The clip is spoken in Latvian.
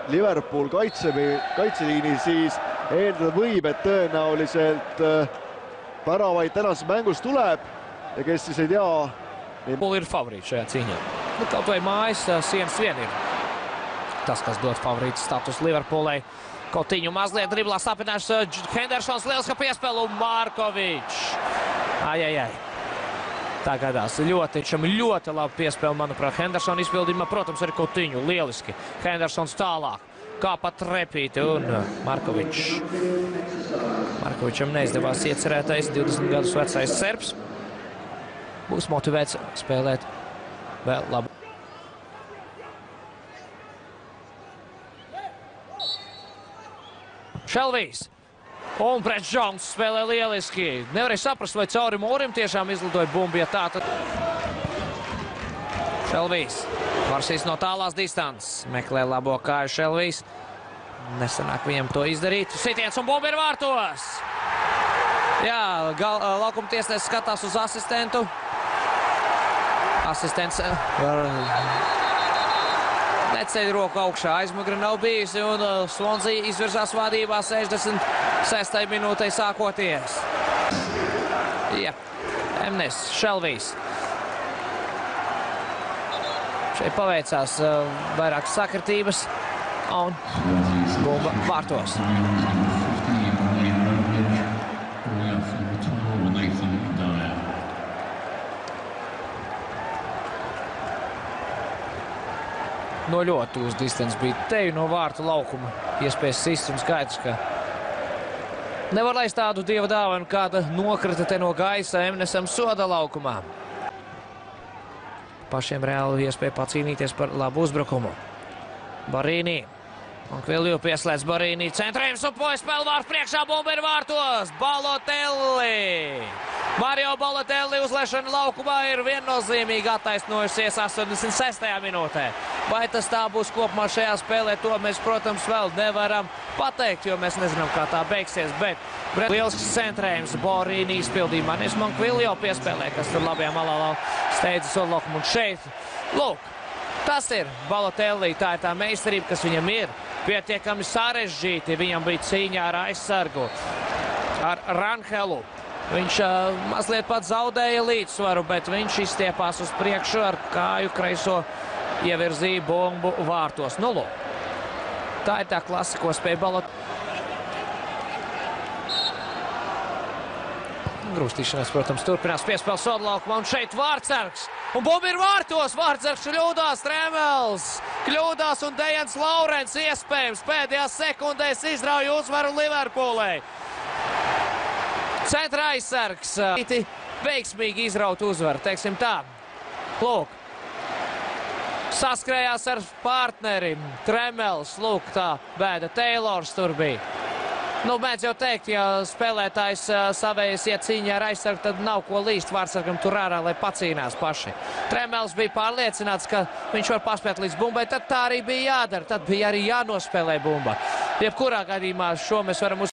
Liverpool kaitseliini, siis eeldada võib, et tõenäoliselt väravaid tänases mängus tuleb ja kes siis ei tea. Ir favorīti šajā cīņā. Kaut vai mājas sienas vien ir tas, kas dod favorītu status Liverpoolai. Coutinho mazliet driblā sapināšs, Hendersons lieliska piespēle un Markovičs. Ai. Tā gadās ļoti labi piespēle, manuprāt, Hendersona izpildījumā, protams, arī Coutinho lieliski. Hendersons tālāk, kā pa trepīti un Markovičs. Markovičam neizdevās iecerētais 20 gadus vecais serbs. Būs motivēts spēlēt vēl labu. Šelvijs. Un pret Džons spēlē lieliski. Nevarēja saprast, vai cauri mūrim tiešām izlidoja bumbu, ja tā tad. Šelvijs. Varsīs no tālās distances. Meklē labo kāju Šelvijs. Nesanāk viņam to izdarīt. Sitiens un bumba ir vārtos. Jā, laukuma tiesnesis skatās uz asistentu. Asistents neceļ roku augšā, aizmugre nav bijusi un Swansea izvirzās vadībā 66. minūtei sākoties. Jā, Emnes, Šelvijs. Šeit paveicās vairākas sakritības un bumba vārtos. No ļoti uz distance bija teju no vārtu laukuma. Iespējas sist un skaidrs, ka nevar laist tādu dieva dāvanu, kāda nokrita te no gaisa Emnesam soda laukumā. Pašiem reāli iespēja pacīnīties par labu uzbrukumu. Barīnī. Un Kvilju pieslēdz Barīnī. Centrējums un poispēl vārds priekšā, bumba ir vārtos. Balotelli. Mario Balotelli uzlēšana laukumā ir viennozīmīgi attaisnojusies 86. minūtē. Vai tas tā būs kopumā šajā spēlē, to mēs, protams, vēl nevaram pateikt, jo mēs nezinām, kā tā beigsies, bet lielisks centrējums Barīnī izpildījumā. Nesman Kvilju piespēlē, kas tur labajā malā steidzas un laukumu. Un šeit, lūk, tas ir Balotelli, tā ir tā meistarība, kas viņam ir. Pietiekami sarežģīti, viņam bija cīņā ar aizsargu, ar Ranhelu. Viņš mazliet pat zaudēja līdzsvaru, bet viņš izstiepās uz priekšu ar kāju kreiso ievirzīja bumbu vārtos. Nu, lūk, tā ir tā klase, ko spēja Balotelli. Grūstīšanās, protams, turpinās piespēles sodlaukumā, un šeit Vārtsargs. Un bumba ir vārtos, Vārtsargs kļūdās, Tremels kļūdās, un Dejans Laurens iespējams pēdējās sekundēs izrauja uzvaru Liverpoolai. Centra aizsargs veiksmīgi izraut uzvaru, teiksim tā. Lūk, saskrējās ar partneri, Tremels, lūk, tā bēda, Taylors tur bija. Nu, mēdz jau teikt, ja spēlētājs savējas iet cīņā ar aizsargu, tad nav ko līst Vārtsargam tur ārā, lai pacīnās paši. Tremels bija pārliecināts, ka viņš var paspēt līdz bumbai, tad tā arī bija jādara, tad bija arī jānospēlē bumba. Jebkurā gadījumā šo mēs varam